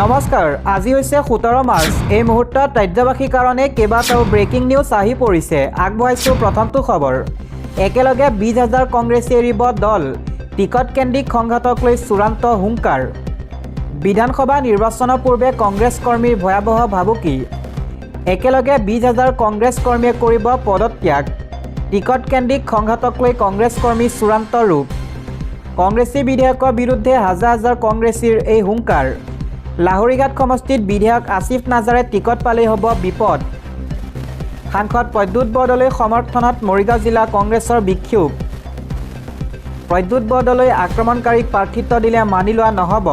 নমস্কাৰ, আজি হৈছে 17 মাৰ্চ। এই মুহূৰ্তত ৰাজ্যবাসীৰ কাৰণে কেইবাটাও ব্ৰেকিং নিউজ আহি পৰিছে। আগবঢ়াইছোঁ প্ৰথমটো খবৰ। একেলগে 20,000 কংগ্ৰেছী এৰিব দল, টিকট কেন্দ্ৰিক সংঘাতক লৈ চূড়ান্ত হুংকাৰ। বিধানসভা নিৰ্বাচনৰ পূৰ্বে কংগ্ৰেছ কৰ্মীৰ ভয়াৱহ ভাবুকি। একেলগে 20,000 কংগ্ৰেছ কৰ্মীয়ে কৰিব পদত্যাগ। টিকট কেন্দ্ৰিক সংঘাতক লৈ কংগ্ৰেছ কৰ্মীৰ চূড়ান্ত ৰূপ। কংগ্ৰেছী বিধায়কৰ বিৰুদ্ধে হাজাৰ হাজাৰ কংগ্ৰেছীৰ এই হুংকাৰ। লাহৰীঘাট সমষ্টিত বিধায়ক আসিফ নাজাৰে টিকট পালেই হ'ব বিপদ। সাংসদ প্ৰদ্যুৎ বৰদলৈৰ সমৰ্থনত মৰিগাঁও জিলা কংগ্ৰেছৰ বিক্ষোভ। প্ৰদ্যুৎ বৰদলৈ আক্ৰমণকাৰীক প্ৰাৰ্থিত্ব দিলে মানি লোৱা নহ'ব।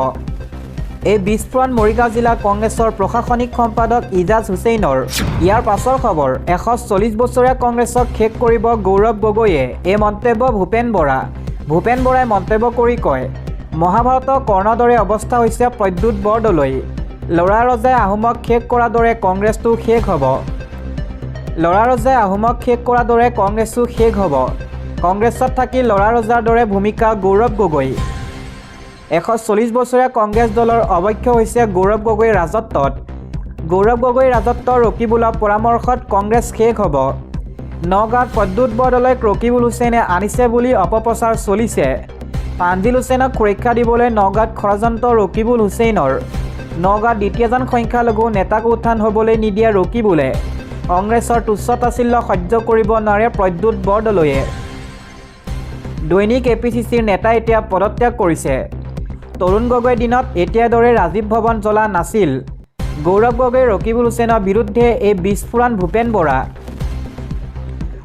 এই বিস্ফোৰণ মৰিগাঁও জিলা কংগ্ৰেছৰ প্ৰশাসনিক সম্পাদক ইজাজ হুছেইনৰ। ইয়াৰ পাছৰ খবৰ, 140 বছৰীয়া কংগ্ৰেছক শেষ কৰিব গৌৰৱ গগৈয়ে। এই মন্তব্য ভূপেন বৰা। ভূপেন বৰাই মন্তব্য কৰি কয়, মহাভাৰতৰ কৰ্ণৰ দৰে অৱস্থা হৈছে প্ৰদ্যুৎ বৰদলৈ। ল'ৰা ৰজাই আহোমক শেষ কৰাৰ দৰে কংগ্ৰেছটো শেষ হ'ব। ল'ৰা ৰজাই আহোমক শেষ কৰাৰ দৰে কংগ্ৰেছো শেষ হ'ব। কংগ্ৰেছত থাকি ল'ৰা ৰজাৰ দৰে ভূমিকা গৌৰৱ গগৈ। 140 বছৰীয়া কংগ্ৰেছ দলৰ অৱক্ষ হৈছে গৌৰৱ গগৈৰ ৰাজত্বত। গৌৰৱ গগৈৰ ৰাজত্বৰ ৰকিবুলৰ পৰামৰ্শত কংগ্ৰেছ শেষ হ'ব। নগাঁৱত প্ৰদ্যুৎ বৰদলৈক ৰকিবুল হুছেইনে আনিছে বুলি অপপ্ৰচাৰ চলিছে। পাঞ্জিল হুছেইনক সুৰক্ষা দিবলৈ নগাঁৱত ষড়যন্ত্ৰ ৰকিবুল হুছেইনৰ। নগাঁৱত দ্বিতীয়জন সংখ্যালঘু নেতাক উত্থান হ'বলৈ নিদিয়ে ৰকিবুলে। কংগ্ৰেছৰ তুচ্ছ-তাচ্ছিল্য সহ্য কৰিব নোৱাৰে প্ৰদ্যুৎ বৰদলৈয়ে। দৈনিক APCCৰ নেতাই এতিয়া পদত্যাগ কৰিছে। তৰুণ গগৈৰ দিনত এতিয়াৰ দৰে ৰাজীৱ ভৱন জ্বলা নাছিল। গৌৰৱ গগৈ ৰকিবুল হুছেইনৰ বিৰুদ্ধে এই বিস্ফোৰণ ভূপেন বৰা।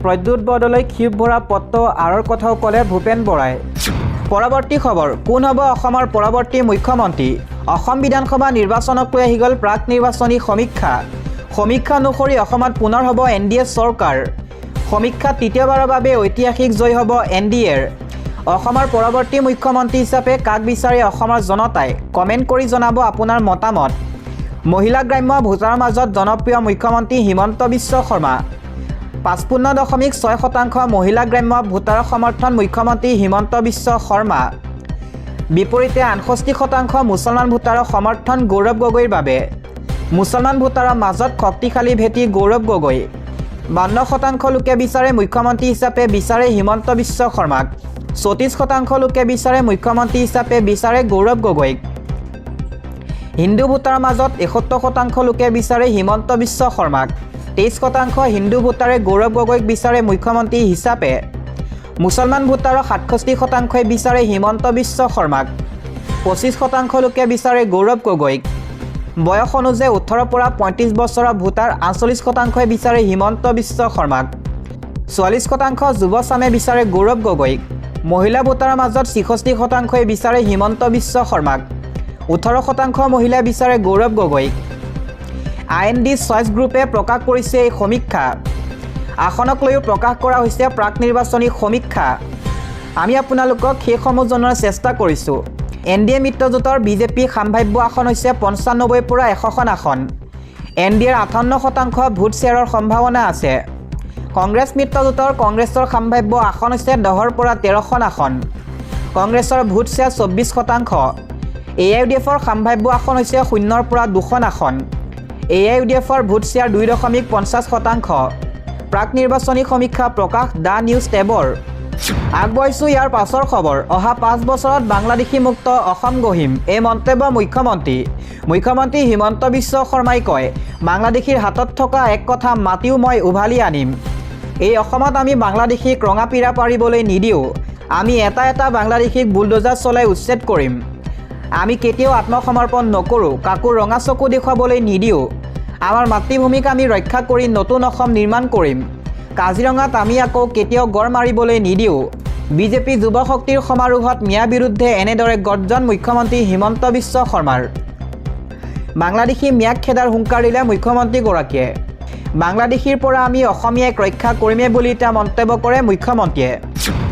প্ৰদ্যুৎ বৰদলৈক ক্ষোভ ভৰা পত্ৰ আঁৰৰ কথাও ক'লে ভূপেন বৰাই। পৰৱৰ্তী খবৰ, কোন হ'ব অসমৰ পৰৱৰ্তী মুখ্যমন্ত্ৰী? অসম বিধানসভা নিৰ্বাচনক লৈ আহি গ'ল প্ৰাক নিৰ্বাচনী সমীক্ষা। সমীক্ষা অনুসৰি অসমত পুনৰ হ'ব NDA চৰকাৰ। সমীক্ষাত তৃতীয়বাৰৰ বাবে ঐতিহাসিক জয় হ'ব NDAৰ। অসমৰ পৰৱৰ্তী মুখ্যমন্ত্ৰী হিচাপে কাক বিচাৰে অসমৰ জনতাই? কমেণ্ট কৰি জনাব আপোনাৰ মতামত। মহিলা গ্ৰাম্য ভোটাৰৰ মাজত জনপ্ৰিয় মুখ্যমন্ত্ৰী হিমন্ত বিশ্ব শৰ্মা। 55.6% মহিলা গ্ৰাম্য ভোটাৰৰ সমৰ্থন মুখ্যমন্ত্ৰী হিমন্ত বিশ্ব শৰ্মা। বিপৰীতে 68% মুছলমান ভোটাৰৰ সমৰ্থন গৌৰৱ গগৈৰ বাবে। মুছলমান ভোটাৰৰ মাজত শক্তিশালী ভেটি গৌৰৱ গগৈ। 52% লোকে বিচাৰে মুখ্যমন্ত্ৰী হিচাপে বিচাৰে হিমন্ত বিশ্ব শৰ্মাক। 34% লোকে বিচাৰে মুখ্যমন্ত্ৰী হিচাপে বিচাৰে গৌৰৱ গগৈক। হিন্দু ভোটাৰৰ মাজত 71% লোকে বিচাৰে হিমন্ত বিশ্ব শৰ্মাক। 23% হিন্দু ভোটাৰে গৌৰৱ গগৈক বিচাৰে মুখ্যমন্ত্ৰী হিচাপে। মুছলমান ভোটাৰৰ 67%ই বিচাৰে হিমন্ত বিশ্ব শৰ্মাক। 25% লোকে বিচাৰে গৌৰৱ গগৈক। বয়স অনুযায়ী 18 পৰা 35 বছৰৰ ভোটাৰ 48%ই বিচাৰে হিমন্ত বিশ্ব শৰ্মাক। 44% যুৱচামে বিচাৰে গৌৰৱ গগৈক। মহিলা ভোটাৰৰ মাজত 66%ই বিচাৰে হিমন্ত বিশ্ব শৰ্মাক। 18% মহিলাই বিচাৰে গৌৰৱ গগৈক। IND চইচ গ্ৰুপে প্ৰকাশ কৰিছে এই সমীক্ষা। আসনক লৈও প্ৰকাশ কৰা হৈছে প্ৰাক নিৰ্বাচনী সমীক্ষা। আমি আপোনালোকক সেইসমূহ জনোৱাৰ চেষ্টা কৰিছোঁ। NDA মিত্ৰজোঁটৰ BJP সাম্ভাৱ্য আসন হৈছে 95 পৰা 100খন আসন। NDAৰ 58% ভোট শ্বেয়াৰৰ সম্ভাৱনা আছে। কংগ্ৰেছ মিত্ৰজোঁটৰ কংগ্ৰেছৰ সাম্ভাৱ্য আসন হৈছে 10 পৰা 13খন আসন। কংগ্ৰেছৰ ভোট শ্বেয়াৰ 24%। AIUDFৰ সাম্ভাৱ্য আসন হৈছে 0 পৰা 2খন আসন। AIUDFৰ ভোট শ্বেয়াৰ 2.50%। প্ৰাক নিৰ্বাচনী সমীক্ষা প্ৰকাশ দ্য নিউজ টেবৰ। আগবঢ়াইছোঁ ইয়াৰ পাছৰ খবৰ, অহা 5 বছৰত বাংলাদেশী মুক্ত অসম গঢ়িম। এই মন্তব্য মুখ্যমন্ত্ৰী হিমন্ত বিশ্ব শৰ্মাই কয়, বাংলাদেশীৰ হাতত থকা এক কথা মাটিও মই উভালি আনিম। এই অসমত আমি বাংলাদেশীক ৰঙা পীৰা পাৰিবলৈ নিদিওঁ। আমি এটা বাংলাদেশীক বুলডোজাৰ চলাই উচ্ছেদ কৰিম। আমি কেতিয়াও আত্মসমৰ্পণ নকৰোঁ, কাকো ৰঙা চকু দেখুৱাবলৈ নিদিওঁ। আমাৰ মাতৃভূমিক আমি ৰক্ষা কৰি নতুন অসম নিৰ্মাণ কৰিম। কাজিৰঙাত আমি আকৌ কেতিয়াও গড় মাৰিবলৈ নিদিওঁ। BJP যুৱ শক্তিৰ সমাৰোহত মিয়াৰ বিৰুদ্ধে এনেদৰে গৰ্জন মুখ্যমন্ত্ৰী হিমন্ত বিশ্ব শৰ্মাৰ। বাংলাদেশী মিয়াক খেদাৰ হুংকাৰ দিলে মুখ্যমন্ত্ৰীগৰাকীয়ে। বাংলাদেশীৰ পৰা আমি অসমীয়াক ৰক্ষা কৰিমেই বুলি তেওঁ মন্তব্য কৰে মুখ্যমন্ত্ৰীয়ে।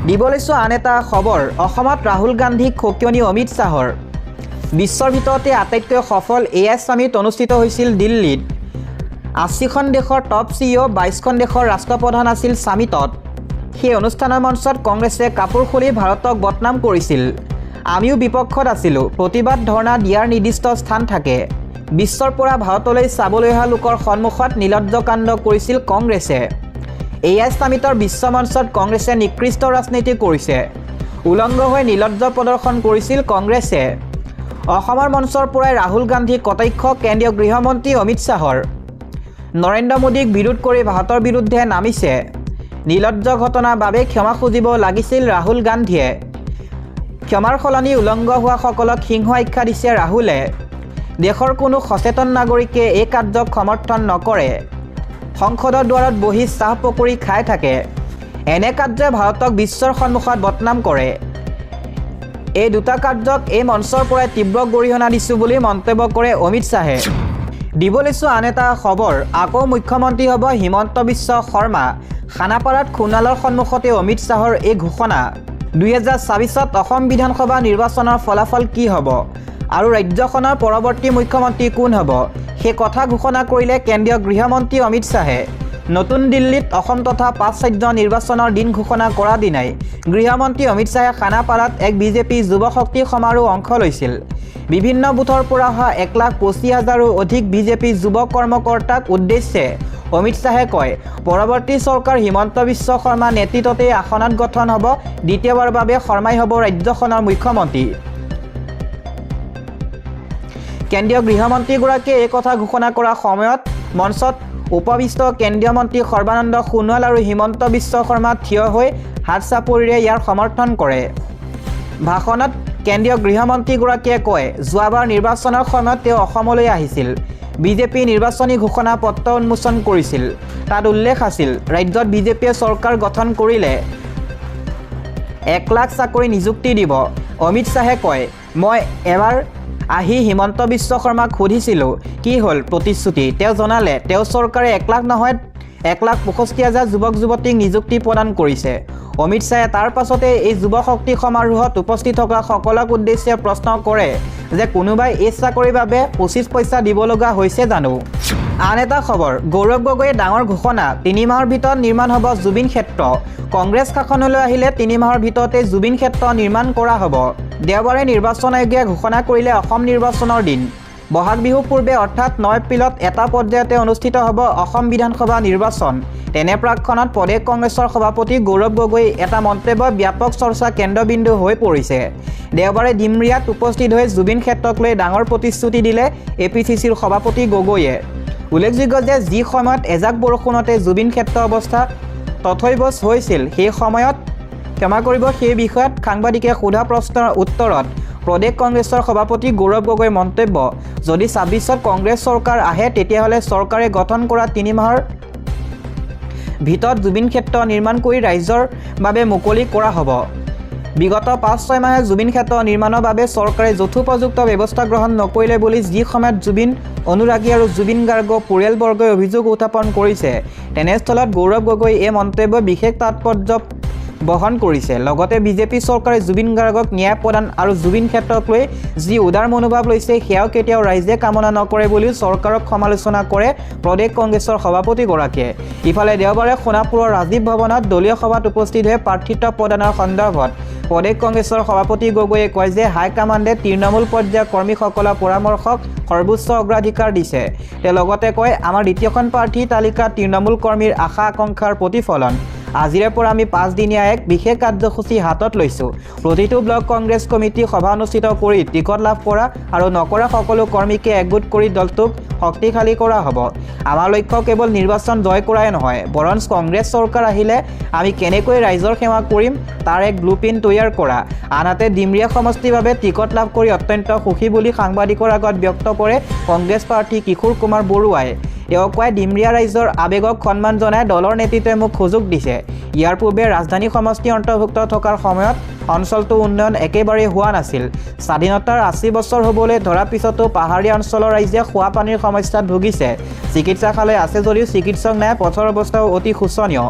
দিব লৈছোঁ আন এটা খবৰ, অসমত ৰাহুল গান্ধীক সকিয়নি অমিত শ্বাহৰ। বিশ্বৰ ভিতৰতে আটাইতকৈ সফল AI সামিট অনুষ্ঠিত হৈছিল দিল্লীত। 80খন দেশৰ টপ CEO, 22খন দেশৰ ৰাষ্ট্ৰপ্ৰধান আছিল সামিটত। সেই অনুষ্ঠানৰ মঞ্চত কংগ্ৰেছে কাপোৰ খুলি ভাৰতক বদনাম কৰিছিল। আমিও বিপক্ষত আছিলোঁ। প্ৰতিবাদ ধৰ্ণা দিয়াৰ নিৰ্দিষ্ট স্থান থাকে। বিশ্বৰ পৰা ভাৰতলৈ চাবলৈ অহা লোকৰ সন্মুখত নিলজ্জ কাণ্ড কৰিছিল কংগ্ৰেছে। AI সামিটৰ বিশ্ব মঞ্চত কংগ্ৰেছে নিকৃষ্ট ৰাজনীতি কৰিছে। উলংগ হৈ নিলজ্জ প্ৰদৰ্শন কৰিছিল কংগ্ৰেছে। অসমৰ মঞ্চৰ পৰাই ৰাহুল গান্ধী কটাক্ষ কেন্দ্ৰীয় গৃহমন্ত্ৰী অমিত শ্বাহৰ। নৰেন্দ্ৰ মোদীক বিৰোধ কৰি ভাৰতৰ বিৰুদ্ধে নামিছে। নিলজ্জ ঘটনাৰ বাবে ক্ষমা খুজিব লাগিছিল ৰাহুল গান্ধীয়ে। ক্ষমাৰ সলনি উলংগ হোৱাসকলক সিংহ আখ্যা দিছে ৰাহুলে। দেশৰ কোনো সচেতন নাগৰিকে এই কাৰ্যক সমৰ্থন নকৰে। সংসদৰ দুৱাৰত বহি চাহ পকৰি খাই থাকে। এনে কাৰ্যই ভাৰতক বিশ্বৰ সন্মুখত বদনাম কৰে। এই দুটা কাৰ্যক এই মঞ্চৰ পৰাই তীব্ৰ গৰিহণা দিছোঁ বুলি মন্তব্য কৰে অমিত শ্বাহে। দিব লৈছোঁ আন এটা খবৰ। আকৌ মুখ্যমন্ত্ৰী হ'ব হিমন্ত বিশ্ব শৰ্মা। খানাপাৰাত সোণালৰ সন্মুখতে অমিত শ্বাহৰ এই ঘোষণা। 2024ত অসম বিধানসভা নিৰ্বাচনৰ ফলাফল কি হ'ব আৰু ৰাজ্যখনৰ পৰৱৰ্তী মুখ্যমন্ত্ৰী কোন হ'ব সেই কথা ঘোষণা কৰিলে কেন্দ্ৰীয় গৃহমন্ত্ৰী অমিত শ্বাহে। নতুন দিল্লীত অসম তথা 5 ৰাজ্য নিৰ্বাচনৰ দিন ঘোষণা কৰা দিনাই গৃহমন্ত্ৰী অমিত শ্বাহে খানাপাৰাত এক বিজেপি যুৱ শক্তি সমাৰোহ অংশ লৈছিল। বিভিন্ন বুথৰ পৰা অহা 1,25,000ৰো অধিক বিজেপি যুৱ কৰ্মকৰ্তাক উদ্দেশ্যে অমিত শ্বাহে কয়, পৰৱৰ্তী চৰকাৰ হিমন্ত বিশ্ব শৰ্মা নেতৃত্বতে আসনত গঠন হ'ব। দ্বিতীয়বাৰৰ বাবে শৰ্মাই হ'ব ৰাজ্যখনৰ মুখ্যমন্ত্ৰী। কেন্দ্ৰীয় গৃহমন্ত্ৰীগৰাকীয়ে এই কথা ঘোষণা কৰাৰ সময়ত মঞ্চত উপবিষ্ট কেন্দ্ৰীয় মন্ত্ৰী সৰ্বানন্দ সোণোৱাল আৰু হিমন্ত বিশ্ব শৰ্মা থিয় হৈ হাত চাপৰিৰে ইয়াৰ সমৰ্থন কৰে। ভাষণত কেন্দ্ৰীয় গৃহমন্ত্ৰীগৰাকীয়ে কয়, যোৱাবাৰ নিৰ্বাচনৰ সময়ত তেওঁ অসমলৈ আহিছিল। বিজেপি নিৰ্বাচনী ঘোষণা পত্ৰ উন্মোচন কৰিছিল। তাত উল্লেখ আছিল, ৰাজ্যত বিজেপিয়ে চৰকাৰ গঠন কৰিলে 1 লাখ চাকৰি নিযুক্তি দিব। অমিত শ্বাহে কয়, মই এবাৰ আহি হিমন্ত বিশ্ব শৰ্মাক সুধিছিলোঁ কি হ'ল প্ৰতিশ্ৰুতি। তেওঁ জনালে তেওঁ চৰকাৰে 1 লাখ নহয় 1,65,000 যুৱক যুৱতীক নিযুক্তি প্ৰদান কৰিছে। অমিত শ্বাহে তাৰ পাছতে এই যুৱ শক্তি সমাৰোহত উপস্থিত থকা সকলক উদ্দেশ্যে প্ৰশ্ন কৰে যে কোনোবাই এই চাকৰিৰ বাবে 25 পইচা দিব লগা হৈছে জানো। আন এটা খবৰ, গৌৰৱ গগৈয়ে ডাঙৰ ঘোষণা। 3 মাহৰ ভিতৰত নিৰ্মাণ হ'ব জুবিন ক্ষেত্ৰ। কংগ্ৰেছ শাসনলৈ আহিলে 3 মাহৰ ভিতৰতে জুবিন ক্ষেত্ৰ নিৰ্মাণ কৰা হ'ব। দেওবাৰে নিৰ্বাচন আয়োগে ঘোষণা কৰিলে অসম নিৰ্বাচনৰ দিন। বহাগ বিহুৰ পূৰ্বে অৰ্থাৎ 9 এপ্ৰিলত এটা পৰ্যায়তে অনুষ্ঠিত হ'ব অসম বিধানসভা নিৰ্বাচন। তেনে প্ৰাক্ষণত প্ৰদেশ কংগ্ৰেছৰ সভাপতি গৌৰৱ গগৈ এটা মন্তব্য ব্যাপক চৰ্চা কেন্দ্ৰবিন্দু হৈ পৰিছে। দেওবাৰে ডিমৰিয়াত উপস্থিত হৈ জুবিন ক্ষেত্ৰক লৈ ডাঙৰ প্ৰতিশ্ৰুতি দিলে APCCৰ সভাপতি গগৈয়ে। উল্লেখযোগ্য যে যি সময়ত এজাক বৰষুণতে জুবিন ক্ষেত্ৰ অৱস্থা তথৈবচ হৈছিল, সেই সময়ত সেই বিষয়ত সাংবাদিকে সোধা প্ৰশ্নৰ উত্তৰত প্ৰদেশ কংগ্ৰেছৰ সভাপতি গৌৰৱ গগৈৰ মন্তব্য, যদি 26ত কংগ্ৰেছ চৰকাৰ আহে তেতিয়াহ'লে চৰকাৰে গঠন কৰা 3 মাহৰ ভিতৰত জুবিন ক্ষেত্ৰ নিৰ্মাণ কৰি ৰাইজৰ বাবে মুকলি কৰা হ'ব। বিগত 5-6 মাহে জুবিন ক্ষেত্ৰ নিৰ্মাণৰ বাবে চৰকাৰে যথোপযুক্ত ব্যৱস্থা গ্ৰহণ নকৰিলে বুলি যি সময়ত জুবিন অনুৰাগী আৰু জুবিন গাৰ্গ পৰিয়ালবৰ্গই অভিযোগ উত্থাপন কৰিছে, তেনেস্থলত গৌৰৱ গগৈ এই মন্তব্য বিশেষ তাৎপৰ্য বহন কৰিছে। লগতে বিজেপি চৰকাৰে জুবিন গাৰ্গক ন্যায় প্ৰদান আৰু জুবিন ক্ষেত্ৰক লৈ যি উদাৰ মনোভাৱ লৈছে সেয়াও কেতিয়াও ৰাইজে কামনা নকৰে বুলিও চৰকাৰক সমালোচনা কৰে প্ৰদেশ কংগ্ৰেছৰ সভাপতিগৰাকীয়ে। ইফালে দেওবাৰে সোণাপুৰৰ ৰাজীৱ ভৱনত দলীয় সভাত উপস্থিত হৈ প্ৰাৰ্থিত্ব প্ৰদানৰ সন্দৰ্ভত প্ৰদেশ কংগ্ৰেছৰ সভাপতি গগৈয়ে কয় যে হাইকমাণ্ডে তৃণমূল পৰ্যায়ৰ কৰ্মীসকলৰ পৰামৰ্শক সৰ্বোচ্চ অগ্ৰাধিকাৰ দিছে। তেওঁ লগতে কয়, আমাৰ দ্বিতীয়খন প্ৰাৰ্থী তালিকা তৃণমূল কৰ্মীৰ আশা আকাংক্ষাৰ প্ৰতিফলন। আজিৰে পৰা আমি 5 দিনীয়া এক বিশেষ কাৰ্যসূচী হাতত লৈছোঁ। প্ৰতিটো ব্লক কংগ্ৰেছ কমিটি সভা অনুষ্ঠিত কৰি টিকট লাভ কৰা আৰু নকৰা সকলো কৰ্মীকে একগোট কৰি দলটোক শক্তিশালী কৰা হ'ব। আমাৰ লক্ষ্য কেৱল নিৰ্বাচন জয় কৰাই নহয়, বৰঞ্চ কংগ্ৰেছ চৰকাৰ আহিলে আমি কেনেকৈ ৰাইজৰ সেৱা কৰিম তাৰ এক ব্লুপ্ৰিণ্ট তৈয়াৰ কৰা। আনহাতে ডিমৰিয়া সমষ্টিৰ বাবে টিকট লাভ কৰি অত্যন্ত সুখী বুলি সাংবাদিকৰ আগত ব্যক্ত কৰে কংগ্ৰেছ প্ৰাৰ্থী কিশোৰ কুমাৰ বৰুৱাই। তেওঁ কয়, ডিমৰিয়া ৰাইজৰ আৱেগক সন্মান জনাই দলৰ নেতৃত্বে মোক সুযোগ দিছে। ইয়াৰ পূৰ্বে ৰাজধানী সমষ্টি অন্তৰ্ভুক্ত থকাৰ সময়ত অঞ্চলটোৰ উন্নয়ন একেবাৰে হোৱা নাছিল। স্বাধীনতাৰ 80 বছৰ হ'বলৈ ধৰাৰ পিছতো পাহাৰীয়া অঞ্চলৰ ৰাইজে খোৱা পানীৰ সমস্যাত ভুগিছে। চিকিৎসালয় আছে যদিও চিকিৎসক নাই, পথৰ অৱস্থাও অতি শোচনীয়।